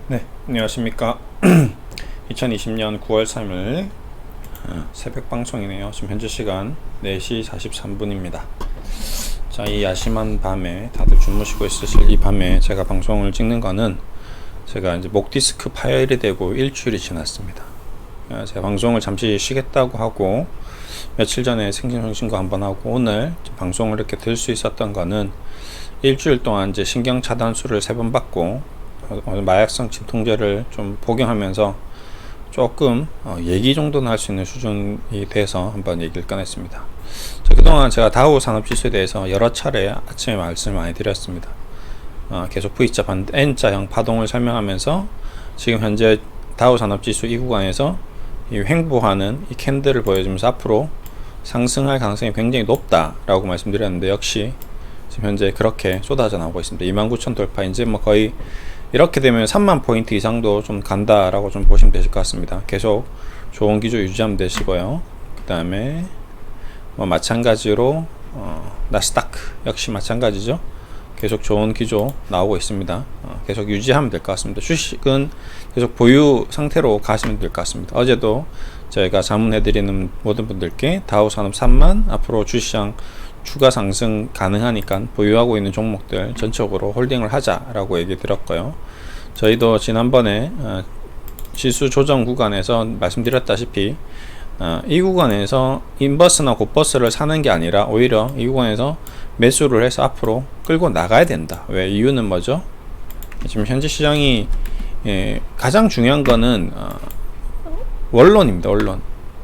네, 안녕하십니까. 2020년 9월 3일 새벽 방송이네요. 지금 현재 시간 4시 43분입니다. 자, 이 야심한 밤에 다들 주무시고 있으실 이 밤에 제가 방송을 찍는 거는 제가 이제 목 디스크 파열이 되고 일주일이 지났습니다. 제가 방송을 잠시 쉬겠다고 하고 며칠 전에 생신청신고 한번 하고 오늘 방송을 이렇게 들 수 있었던 거는 일주일 동안 이제 신경 차단술을 3번 받고 마약성 진통제를 좀 복용하면서 조금 얘기 정도는 할 수 있는 수준이 돼서 한번 얘기를 꺼냈습니다. 그동안 제가 다우 산업지수에 대해서 여러 차례 아침에 말씀을 많이 드렸습니다. 계속 V자 N자형 파동을 설명하면서 지금 현재 다우 산업지수 이 구간에서 이 횡보하는 이 캔들을 보여주면서 앞으로 상승할 가능성이 굉장히 높다라고 말씀드렸는데 역시 지금 현재 그렇게 쏟아져 나오고 있습니다. 29,000 돌파, 이제 뭐 거의 이렇게 되면 3만 포인트 이상도 좀 간다라고 좀 보시면 되실 것 같습니다. 계속 좋은 기조 유지하면 되시고요. 그 다음에 뭐 마찬가지로 나스다크 역시 마찬가지죠. 계속 좋은 기조 나오고 있습니다. 계속 유지하면 될 것 같습니다. 주식은 계속 보유 상태로 가시면 될 것 같습니다. 어제도 저희가 자문해드리는 모든 분들께 다우산업 3만 앞으로 주시장 추가 상승 가능하니까 보유하고 있는 종목들 전적으로 홀딩을 하자라고 얘기 드렸고요. 저희도 지난번에 지수 조정 구간에서 말씀드렸다시피 이 구간에서 인버스나 곧버스를 사는 게 아니라 오히려 이 구간에서 매수를 해서 앞으로 끌고 나가야 된다. 왜? 이유는 뭐죠? 지금 현재 시장이 가장 중요한 거는 원론입니다. 원론.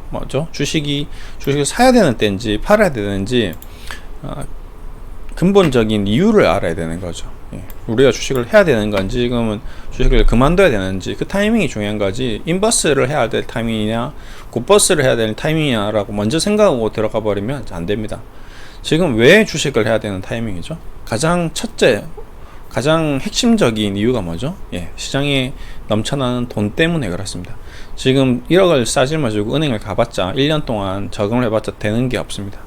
뭐죠? 주식을 사야 되는 때인지 팔아야 되는지 근본적인 이유를 알아야 되는 거죠. 우리가 주식을 해야 되는 건지 지금은 주식을 그만둬야 되는지 그 타이밍이 중요한 거지 인버스를 해야 될 타이밍이냐 곧버스를 해야 될 타이밍이냐 라고 먼저 생각하고 들어가 버리면 안 됩니다. 지금 왜 주식을 해야 되는 타이밍이죠? 가장 핵심적인 이유가 뭐죠? 시장에 넘쳐나는 돈 때문에 그렇습니다. 지금 1억을 싸질머지고 은행을 가봤자 1년 동안 적응을 해봤자 되는 게 없습니다.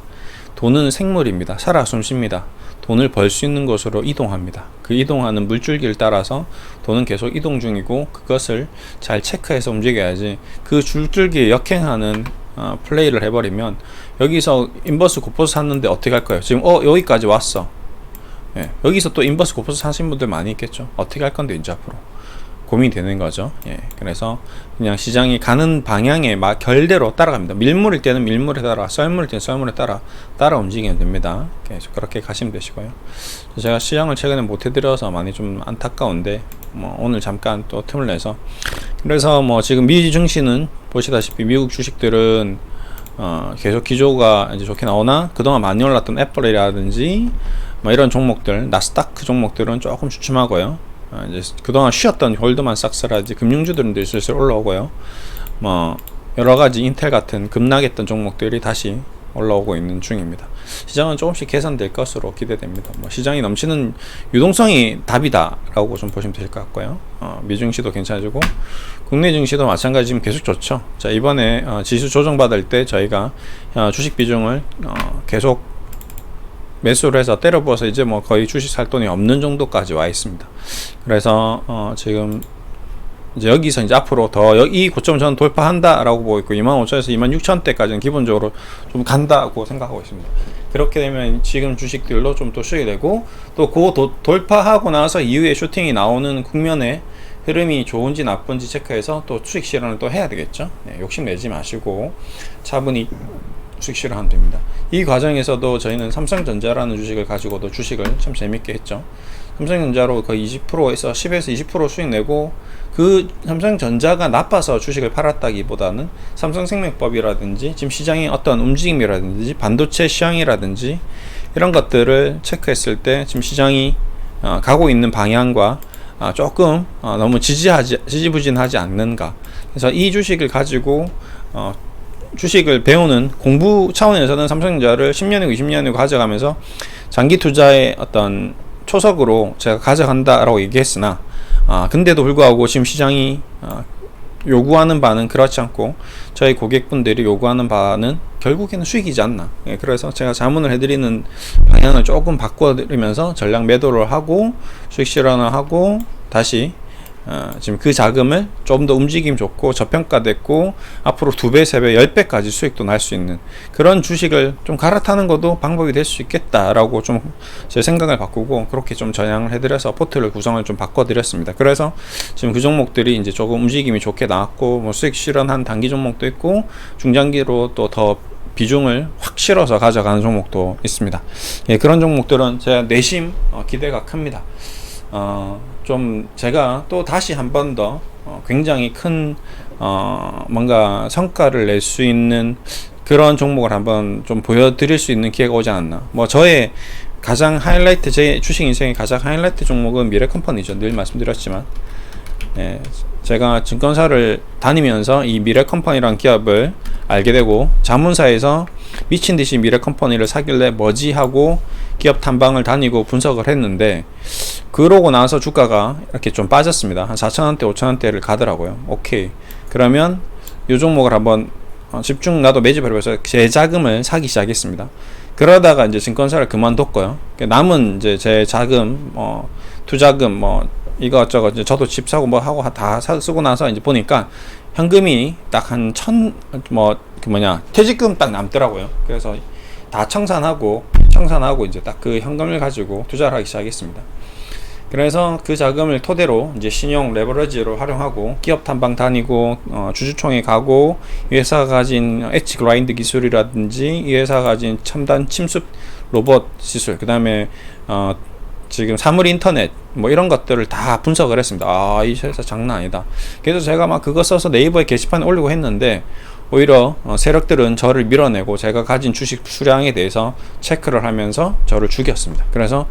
돈은 생물입니다. 살아 숨쉽니다. 돈을 벌 수 있는 곳으로 이동합니다. 그 이동하는 물줄기를 따라서 돈은 계속 이동 중이고 그것을 잘 체크해서 움직여야지 그 줄줄기에 역행하는 플레이를 해버리면 여기서 인버스 곧버스 샀는데 어떻게 할 거예요? 지금 여기까지 왔어. 여기서 또 인버스 곧버스 사신 분들 많이 있겠죠. 어떻게 할 건데 이제 앞으로 고민이 되는 거죠. 그래서 그냥 시장이 가는 방향에 결대로 따라갑니다. 밀물일 때는 밀물에 따라, 썰물일 때는 썰물에 따라 움직이면 됩니다. 계속 그렇게 가시면 되시고요. 제가 시장을 최근에 못 해드려서 많이 좀 안타까운데 오늘 잠깐 또 틈을 내서 그래서 지금 미 증시는 보시다시피 미국 주식들은 계속 기조가 이제 좋게 나오나 그동안 많이 올랐던 애플이라든지 이런 종목들, 나스다크 종목들은 조금 주춤하고요. 이제 그동안 쉬었던 골드만삭스라든지 금융주들도 슬슬 올라오고요. 여러가지 인텔 같은 급락했던 종목들이 다시 올라오고 있는 중입니다. 시장은 조금씩 개선될 것으로 기대됩니다. 시장이 넘치는 유동성이 답이다 라고 좀 보시면 될 것 같고요. 미증시도 괜찮아지고 국내 증시도 마찬가지 지금 계속 좋죠. 자, 이번에 지수 조정받을 때 저희가 주식 비중을 계속 매수를 해서 때려 부어서 이제 거의 주식 살 돈이 없는 정도까지 와 있습니다. 그래서 지금 이제 여기서 이제 앞으로 더 이 고점을 저는 돌파한다라고 보고 있고 25,000에서 26,000대까지는 기본적으로 좀 간다고 생각하고 있습니다. 그렇게 되면 지금 주식들도 좀 또 수익이 되고 또 그 돌파하고 나서 이후에 슈팅이 나오는 국면에 흐름이 좋은지 나쁜지 체크해서 또 수익 실현을 또 해야 되겠죠. 욕심내지 마시고 차분히 수익 실현하면 됩니다. 이 과정에서도 저희는 삼성전자라는 주식을 가지고도 주식을 참 재밌게 했죠. 삼성전자로 거의 20%에서 10에서 20% 수익 내고 그 삼성전자가 나빠서 주식을 팔았다기보다는 삼성생명법이라든지 지금 시장의 어떤 움직임이라든지 반도체 시황이라든지 이런 것들을 체크했을 때 지금 시장이 가고 있는 방향과 조금 너무 지지부진하지 않는가. 그래서 이 주식을 가지고 주식을 배우는 공부 차원에서는 삼성전자를 10년이고 20년이고 가져가면서 장기 투자의 어떤 초석으로 제가 가져간다라고 얘기했으나 근데도 불구하고 지금 시장이 요구하는 바는 그렇지 않고 저희 고객분들이 요구하는 바는 결국에는 수익이지 않나. 그래서 제가 자문을 해드리는 방향을 조금 바꿔드리면서 전량 매도를 하고 수익 실현을 하고 다시 지금 그 자금을 좀 더 움직임 좋고 저평가됐고 앞으로 2배, 3배, 10배까지 수익도 날 수 있는 그런 주식을 좀 갈아타는 것도 방법이 될 수 있겠다라고 좀 제 생각을 바꾸고 그렇게 좀 전향을 해드려서 포트를 구성을 좀 바꿔드렸습니다. 그래서 지금 그 종목들이 이제 조금 움직임이 좋게 나왔고 뭐 수익 실현한 단기 종목도 있고 중장기로 또 더 비중을 확 실어서 가져가는 종목도 있습니다. 예, 그런 종목들은 제가 내심 기대가 큽니다. 좀 제가 또 다시 한 번 더 굉장히 큰 뭔가 성과를 낼 수 있는 그런 종목을 한번 좀 보여드릴 수 있는 기회가 오지 않았나. 뭐 저의 가장 하이라이트, 제 주식 인생의 가장 하이라이트 종목은 미래컴퍼니죠. 늘 말씀드렸지만 예, 제가 증권사를 다니면서 이 미래컴퍼니라는 기업을 알게 되고 자문사에서 미친듯이 미래컴퍼니를 사길래 뭐지 하고 기업 탐방을 다니고 분석을 했는데 그러고 나서 주가가 이렇게 좀 빠졌습니다. 한 4,000원대 5,000원대를 가더라고요. 오케이, 그러면 이 종목을 한번 집중 나도 매집을 해서 제 자금을 사기 시작했습니다. 그러다가 이제 증권사를 그만뒀고요. 남은 이제 제 자금 투자금 뭐 이것저것 이제 저도 집 사고 뭐 하고 다 쓰고 나서 이제 보니까 현금이 딱 한 퇴직금 딱 남더라고요. 그래서 다 청산하고 이제 딱 그 현금을 가지고 투자를 하기 시작했습니다. 그래서 그 자금을 토대로 이제 신용 레버리지로 활용하고 기업 탐방 다니고 주주총회 가고 이 회사가 가진 엣지 그라인드 기술이라든지 이 회사가 가진 첨단 침수 로봇 기술, 그 다음에 지금 사물 인터넷 뭐 이런 것들을 다 분석을 했습니다. 이 회사 장난 아니다. 그래서 제가 막 그거 써서 네이버에 게시판에 올리고 했는데 오히려 세력들은 저를 밀어내고 제가 가진 주식 수량에 대해서 체크를 하면서 저를 죽였습니다. 그래서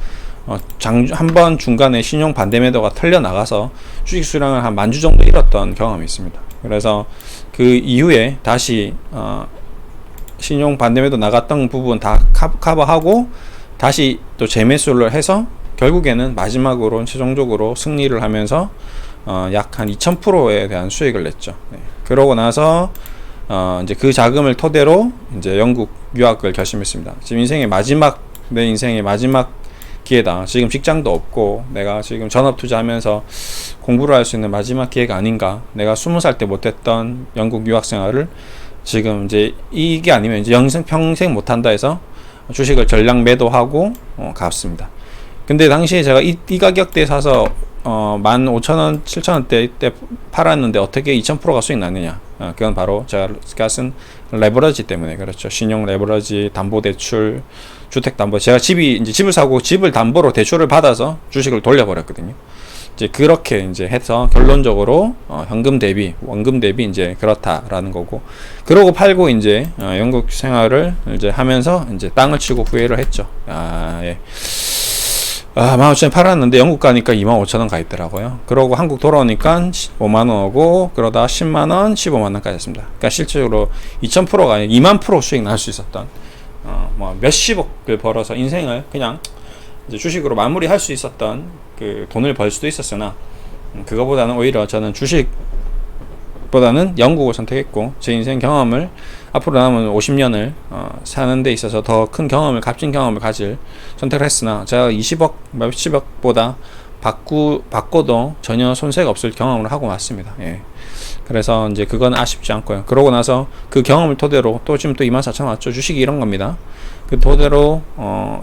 한번 중간에 신용 반대 매도가 털려 나가서 주식 수량을 한 10,000주 정도 잃었던 경험이 있습니다. 그래서 그 이후에 다시 신용 반대 매도 나갔던 부분 다 커버하고 다시 또 재매수를 해서 결국에는 마지막으로 최종적으로 승리를 하면서 약 한 2000%에 대한 수익을 냈죠. 네. 그러고 나서 이제 그 자금을 토대로 이제 영국 유학을 결심했습니다. 지금 내 인생의 마지막 기회다. 지금 직장도 없고 내가 지금 전업 투자하면서 공부를 할 수 있는 마지막 기회가 아닌가. 내가 20살 때 못했던 영국 유학 생활을 지금 이제 이게 아니면 이제 평생 못한다 해서 주식을 전량 매도하고 갔습니다. 근데 당시에 제가 이 가격대에 사서 15,000원, 7,000원대 때 팔았는데 어떻게 2000%가 수익 났느냐? 그건 바로 제가 쓴 레버리지 때문에 그렇죠. 신용 레버리지, 담보대출, 주택담보. 제가 집을 사고 집을 담보로 대출을 받아서 주식을 돌려버렸거든요. 이제 그렇게 이제 해서 결론적으로 원금 대비 이제 그렇다라는 거고. 그러고 팔고 이제 영국 생활을 이제 하면서 이제 땅을 치고 후회를 했죠. 예. 15,000원 팔았는데 영국 가니까 25,000원 가 있더라고요. 그러고 한국 돌아오니까 5만원 오고 그러다 10만원, 15만원까지 했습니다. 그러니까 실질적으로 2000%가 아니라 2만% 수익 날 수 있었던 뭐 몇십억을 벌어서 인생을 그냥 이제 주식으로 마무리할 수 있었던 그 돈을 벌 수도 있었으나 그거보다는 오히려 저는 주식보다는 영국을 선택했고 제 인생 경험을 앞으로 남은 50년을 사는 데 있어서 더 큰 경험을, 값진 경험을 가질 선택을 했으나 제가 20억, 몇십억보다 바꿔도 전혀 손색 없을 경험을 하고 왔습니다. 예. 그래서 이제 그건 아쉽지 않고요. 그러고 나서 그 경험을 토대로 또 지금 또 24,000원 왔죠. 주식이 이런 겁니다. 그 토대로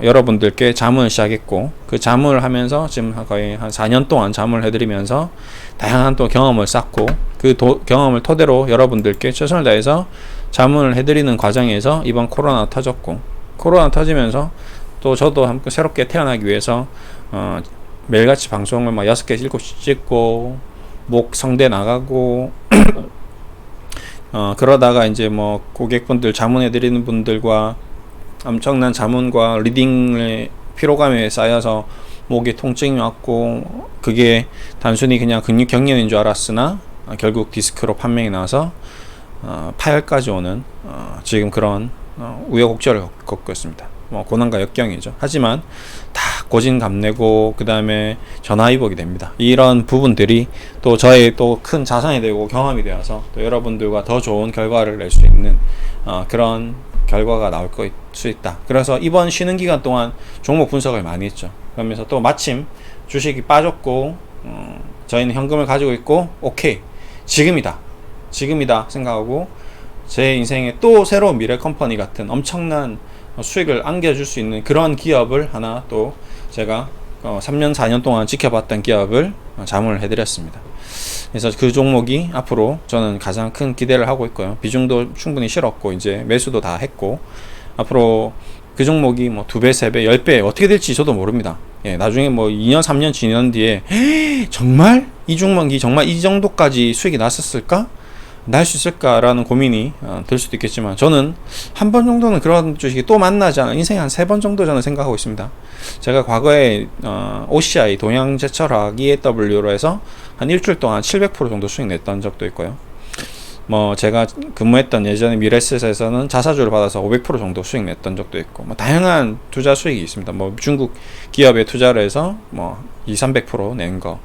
여러분들께 자문을 시작했고 그 자문을 하면서 지금 거의 한 4년 동안 자문을 해드리면서 다양한 또 경험을 쌓고 그 경험을 토대로 여러분들께 최선을 다해서 자문을 해드리는 과정에서 이번 코로나 터졌고 코로나 터지면서 또 저도 함께 새롭게 태어나기 위해서 매일같이 방송을 막 6개, 7개씩 찍고 목 성대 나가고 그러다가 이제 뭐 고객분들 자문해드리는 분들과 엄청난 자문과 리딩의 피로감에 쌓여서 목에 통증이 왔고 그게 단순히 그냥 근육 경련인 줄 알았으나 결국 디스크로 판명이 나서 파열까지 오는 지금 그런 우여곡절을 겪고 있습니다. 뭐 고난과 역경이죠. 하지만 다 고진감래고 그 다음에 전화위복이 됩니다. 이런 부분들이 또 저의 또 큰 자산이 되고 경험이 되어서 또 여러분들과 더 좋은 결과를 낼 수 있는 그런 결과가 나올 수 있다. 그래서 이번 쉬는 기간 동안 종목 분석을 많이 했죠. 그러면서 또 마침 주식이 빠졌고 저희는 현금을 가지고 있고 오케이 지금이다 생각하고 제 인생에 또 새로운 미래 컴퍼니 같은 엄청난 수익을 안겨줄 수 있는 그런 기업을 하나 또 제가 3년 4년 동안 지켜봤던 기업을 자문을 해드렸습니다. 그래서 그 종목이 앞으로 저는 가장 큰 기대를 하고 있고요. 비중도 충분히 실었고 이제 매수도 다 했고 앞으로 그 종목이 뭐 2배, 3배, 10배 어떻게 될지 저도 모릅니다. 예, 나중에 뭐 2년, 3년 지난 뒤에 정말 이 종목이 정말 이 정도까지 수익이 났었을까? 날 수 있을까라는 고민이 들 수도 있겠지만 저는 한 번 정도는 그런 주식이 또 만나지 않아 인생에 한 3번 정도 저는 생각하고 있습니다. 제가 과거에 OCI 동양제철학 EAW로 해서 한 일주일 동안 700% 정도 수익 냈던 적도 있고요. 뭐 제가 근무했던 예전에 미래셋에서는 자사주를 받아서 500% 정도 수익 냈던 적도 있고 뭐 다양한 투자 수익이 있습니다. 뭐 중국 기업에 투자를 해서 뭐 200~300% 낸 거.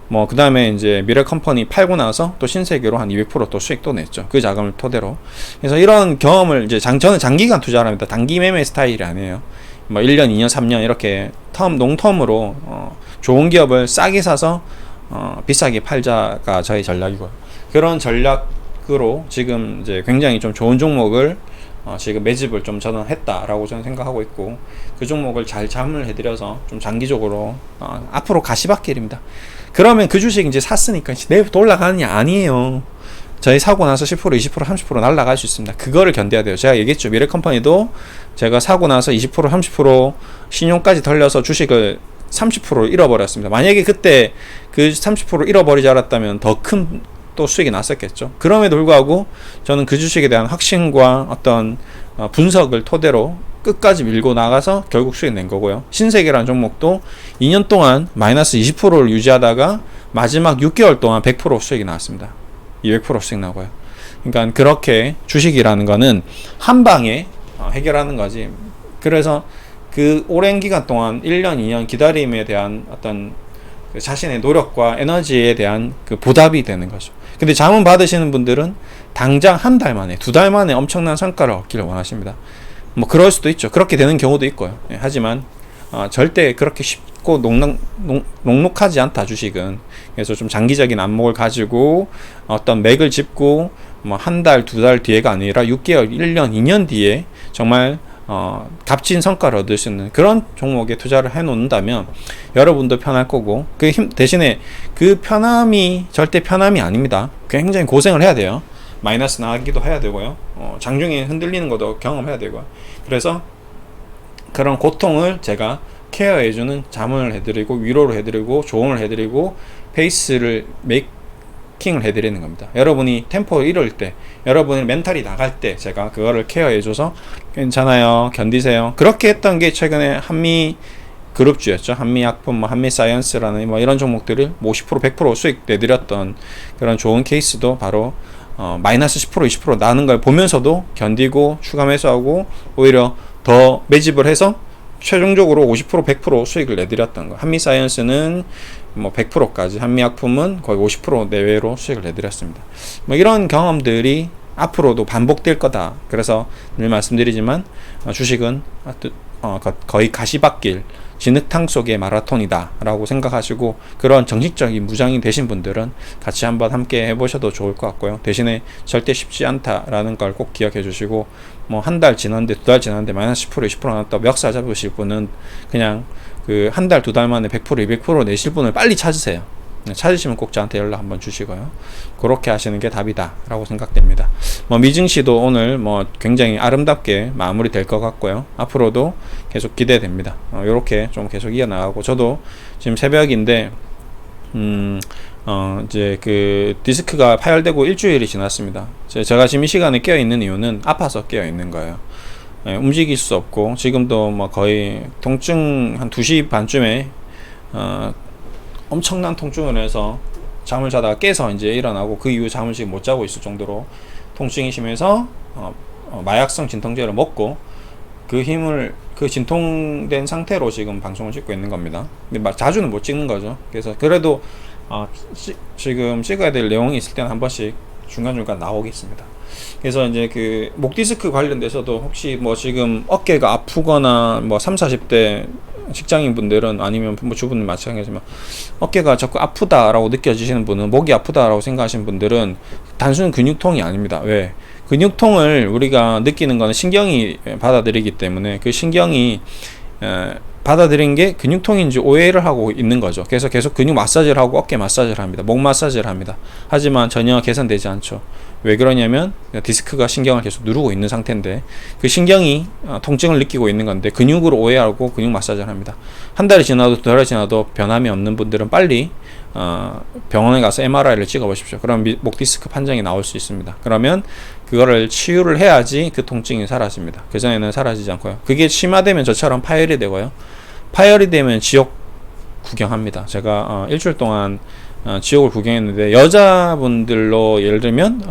뭐 그 다음에 이제 미래 컴퍼니 팔고 나서 또 신세계로 한 200% 또 수익 또 냈죠. 그 자금을 토대로. 그래서 이런 경험을 이제 저는 장기간 투자를 합니다. 단기 매매 스타일이 아니에요. 뭐 1년, 2년, 3년 이렇게 롱텀으로 좋은 기업을 싸게 사서 비싸게 팔자가 저희 전략이고요. 그런 전략으로 지금 이제 굉장히 좀 좋은 종목을 지금 매집을 좀 저는 했다라고 저는 생각하고 있고 그 종목을 잘 자문을 해드려서 좀 장기적으로 앞으로 가시밭길입니다. 그러면 그 주식 이제 샀으니까 내일부터 올라가는 게 아니에요. 저희 사고 나서 10%, 20%, 30% 날라갈 수 있습니다. 그거를 견뎌야 돼요. 제가 얘기했죠. 미래컴퍼니도 제가 사고 나서 20%, 30% 신용까지 덜려서 주식을 30% 잃어버렸습니다. 만약에 그때 그 30% 잃어버리지 않았다면 더 큰 또 수익이 났었겠죠. 그럼에도 불구하고 저는 그 주식에 대한 확신과 어떤 분석을 토대로 끝까지 밀고 나가서 결국 수익 낸 거고요. 신세계라는 종목도 2년 동안 마이너스 20%를 유지하다가 마지막 6개월 동안 100% 수익이 나왔습니다. 200% 수익 나고요. 그러니까 그렇게 주식이라는 거는 한 방에 해결하는 거지. 그래서 그 오랜 기간 동안 1년, 2년 기다림에 대한 어떤 그 자신의 노력과 에너지에 대한 그 보답이 되는 거죠. 근데 자문 받으시는 분들은 당장 한 달 만에, 2달 만에 엄청난 성과를 얻기를 원하십니다. 뭐 그럴 수도 있죠. 그렇게 되는 경우도 있고요. 예, 하지만 절대 그렇게 쉽고 녹록하지 않다 주식은. 그래서 좀 장기적인 안목을 가지고 어떤 맥을 짚고 뭐 한 달, 2달 뒤에가 아니라 6개월, 1년, 2년 뒤에 정말 값진 성과를 얻을 수 있는 그런 종목에 투자를 해 놓는다면 여러분도 편할 거고 그 대신에 그 편함이 절대 편함이 아닙니다. 굉장히 고생을 해야 돼요. 마이너스 나기도 해야 되고요. 장중에 흔들리는 것도 경험해야 되고요. 그래서 그런 고통을 제가 케어해주는 자문을 해드리고 위로를 해드리고 조언을 해드리고 페이스를 메이킹을 해드리는 겁니다. 여러분이 템포를 잃을 때 여러분의 멘탈이 나갈 때 제가 그거를 케어해줘서 괜찮아요 견디세요 그렇게 했던 게 최근에 한미 그룹주였죠. 한미약품, 뭐 한미사이언스라는 뭐 이런 종목들을 50%, 100% 수익 내드렸던 그런 좋은 케이스도 바로 마이너스 10%, 20% 나는 걸 보면서도 견디고 추가 매수하고 오히려 더 매집을 해서 최종적으로 50%, 100% 수익을 내드렸던 거. 한미사이언스는 뭐 100%까지, 한미약품은 거의 50% 내외로 수익을 내드렸습니다. 뭐 이런 경험들이 앞으로도 반복될 거다. 그래서 늘 말씀드리지만 주식은 거의 가시밭길, 진흙탕 속의 마라톤이다 라고 생각하시고 그런 정식적인 무장이 되신 분들은 같이 한번 함께 해보셔도 좋을 것 같고요. 대신에 절대 쉽지 않다라는 걸 꼭 기억해 주시고 뭐 한 달 지났는데 2달 지났는데 마이너스 10% 20% 나왔다 멱살 잡으실 분은 그냥 그 한 달, 2달 만에 100% 200% 내실 분을 빨리 찾으세요. 찾으시면 꼭 저한테 연락 한번 주시고요. 그렇게 하시는 게 답이다 라고 생각됩니다. 뭐 미증시도 오늘 뭐 굉장히 아름답게 마무리 될 것 같고요. 앞으로도 계속 기대됩니다. 요렇게 좀 계속 이어나가고 저도 지금 새벽인데 이제 그 디스크가 파열되고 일주일이 지났습니다. 제가 지금 이 시간에 깨어 있는 이유는 아파서 깨어 있는 거예요. 움직일 수 없고 지금도 뭐 거의 통증 한 2시 반쯤에 엄청난 통증을 해서 잠을 자다가 깨서 이제 일어나고 그 이후 잠을 지금 못 자고 있을 정도로 통증이 심해서 마약성 진통제를 먹고 그 진통된 상태로 지금 방송을 찍고 있는 겁니다. 근데 자주는 못 찍는 거죠. 그래서 그래도 지금 찍어야 될 내용이 있을 때는 한 번씩 중간중간 나오겠습니다. 그래서 이제 그 목 디스크 관련돼서도 혹시 뭐 지금 어깨가 아프거나 뭐 30, 40대 직장인 분들은 아니면 뭐 주부는 마찬가지지만 어깨가 자꾸 아프다라고 느껴지시는 분은, 목이 아프다라고 생각하시는 분들은 단순 근육통이 아닙니다. 왜? 근육통을 우리가 느끼는 거는 신경이 받아들이기 때문에 그 신경이 받아들인 게 근육통인지 오해를 하고 있는 거죠. 그래서 계속 근육 마사지를 하고 어깨 마사지를 합니다. 목 마사지를 합니다. 하지만 전혀 개선되지 않죠. 왜 그러냐면 디스크가 신경을 계속 누르고 있는 상태인데 그 신경이 통증을 느끼고 있는 건데 근육으로 오해하고 근육 마사지를 합니다. 한 달이 지나도 두 달이 지나도 변함이 없는 분들은 빨리 병원에 가서 MRI를 찍어 보십시오. 그럼 목 디스크 판정이 나올 수 있습니다. 그러면 그거를 치유를 해야지 그 통증이 사라집니다. 그전에는 사라지지 않고요. 그게 심화되면 저처럼 파열이 되고요. 파열이 되면 지옥 구경합니다. 제가 일주일 동안 지옥을 구경했는데, 여자분들로 예를 들면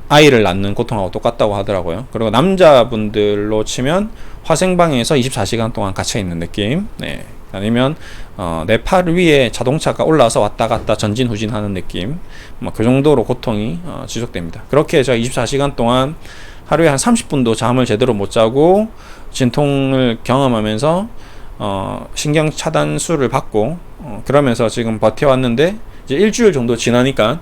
아이를 낳는 고통하고 똑같다고 하더라고요. 그리고 남자분들로 치면 화생방에서 24시간 동안 갇혀 있는 느낌. 네. 아니면 내 팔 위에 자동차가 올라와서 왔다 갔다 전진 후진하는 느낌. 그 정도로 고통이 지속됩니다. 그렇게 제가 24시간 동안 하루에 한 30분도 잠을 제대로 못 자고 진통을 경험하면서 신경 차단술을 받고 그러면서 지금 버텨왔는데, 이제 일주일 정도 지나니까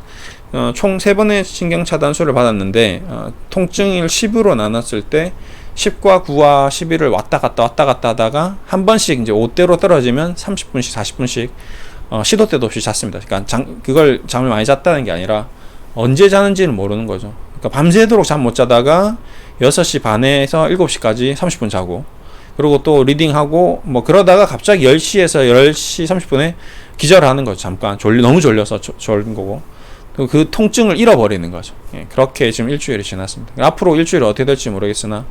총 3번의 신경 차단술을 받았는데 통증을 10으로 나눴을 때 10과 9와 11을 왔다 갔다 하다가 한 번씩 이제 5대로 떨어지면 30분씩 40분씩 시도 때도 없이 잤습니다. 그러니까 그걸 잠을 많이 잤다는 게 아니라 언제 자는지는 모르는 거죠. 그러니까 밤새도록 잠 못 자다가 6시 반에서 7시까지 30분 자고, 그리고 또 리딩하고 뭐 그러다가 갑자기 10시에서 10시 30분에 기절하는 거죠. 잠깐 너무 졸려서 졸린 거고, 그 통증을 잃어버리는 거죠. 예, 그렇게 지금 일주일이 지났습니다. 앞으로 일주일이 어떻게 될지 모르겠으나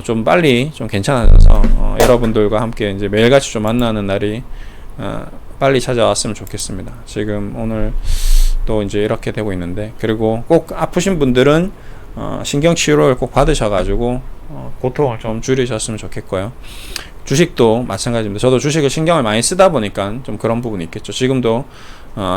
좀 빨리 좀 괜찮아져서 여러분들과 함께 이제 매일같이 좀 만나는 날이 빨리 찾아왔으면 좋겠습니다. 지금 오늘 또 이제 이렇게 되고 있는데, 그리고 꼭 아프신 분들은 신경치료를 꼭 받으셔가지고 고통을 좀 줄이셨으면 좋겠고요. 주식도 마찬가지입니다. 저도 주식을 신경을 많이 쓰다 보니까 좀 그런 부분이 있겠죠. 지금도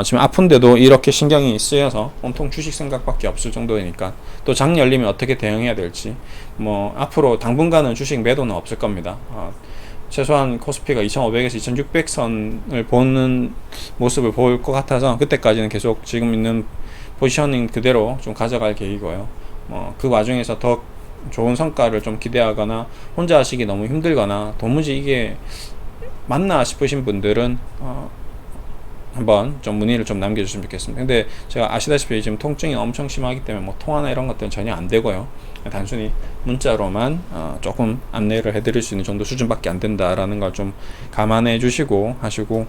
지금 아픈데도 이렇게 신경이 쓰여서 온통 주식 생각밖에 없을 정도이니까, 또 장 열리면 어떻게 대응해야 될지, 뭐 앞으로 당분간은 주식 매도는 없을 겁니다. 최소한 코스피가 2500에서 2600선을 보는 모습을 볼 것 같아서 그때까지는 계속 지금 있는 포지셔닝 그대로 좀 가져갈 계획이고요. 그 와중에서 더 좋은 성과를 좀 기대하거나 혼자 하시기 너무 힘들거나 도무지 이게 맞나 싶으신 분들은 한번 좀 문의를 좀 남겨주시면 좋겠습니다. 근데 제가 아시다시피 지금 통증이 엄청 심하기 때문에 뭐 통화나 이런 것들은 전혀 안 되고요. 단순히 문자로만 조금 안내를 해드릴 수 있는 정도 수준밖에 안 된다라는 걸 좀 감안해 주시고 하시고,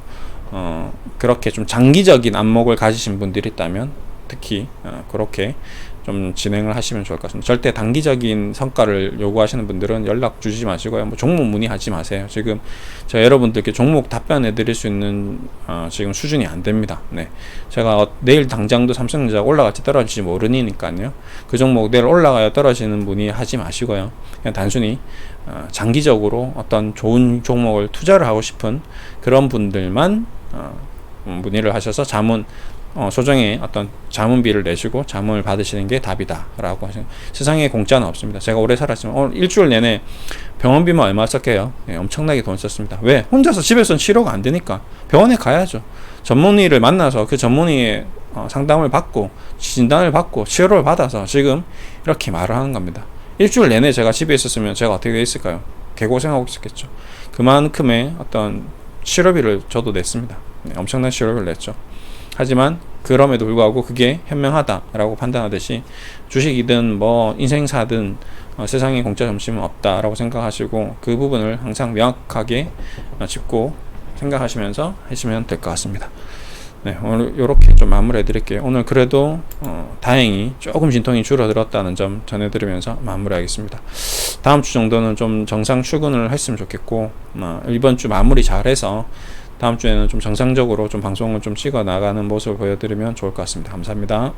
그렇게 좀 장기적인 안목을 가지신 분들이 있다면 특히 그렇게 좀 진행을 하시면 좋을 것 같습니다. 절대 단기적인 성과를 요구하시는 분들은 연락 주시지 마시고요. 뭐 종목 문의하지 마세요. 지금 제가 여러분들께 종목 답변해 드릴 수 있는 지금 수준이 안 됩니다. 네. 제가 내일 당장도 삼성전자가 올라갈지 떨어질지 모르니까요. 그 종목 내일 올라가야 떨어지는 문의하지 마시고요. 그냥 단순히 장기적으로 어떤 좋은 종목을 투자를 하고 싶은 그런 분들만 문의를 하셔서 소정의 어떤 자문비를 내시고 자문을 받으시는 게 답이다 라고 하시는, 세상에 공짜는 없습니다. 제가 오래 살았지만 오늘 일주일 내내 병원비만 얼마 썼게요? 네, 엄청나게 돈 썼습니다. 왜? 혼자서 집에서는 치료가 안 되니까 병원에 가야죠. 전문의를 만나서 그 전문의의 상담을 받고 진단을 받고 치료를 받아서 지금 이렇게 말을 하는 겁니다. 일주일 내내 제가 집에 있었으면 제가 어떻게 돼 있을까요? 개고생하고 있었겠죠. 그만큼의 어떤 치료비를 저도 냈습니다. 네, 엄청난 치료비를 냈죠. 하지만 그럼에도 불구하고 그게 현명하다라고 판단하듯이 주식이든 뭐 인생사든 세상에 공짜 점심은 없다라고 생각하시고 그 부분을 항상 명확하게 짚고 생각하시면서 하시면 될 것 같습니다. 네, 오늘 이렇게 좀 마무리해 드릴게요. 오늘 그래도 다행히 조금 진통이 줄어들었다는 점 전해드리면서 마무리하겠습니다. 다음 주 정도는 좀 정상 출근을 했으면 좋겠고, 이번 주 마무리 잘해서 다음 주에는 좀 정상적으로 좀 방송을 좀 찍어 나가는 모습을 보여드리면 좋을 것 같습니다. 감사합니다.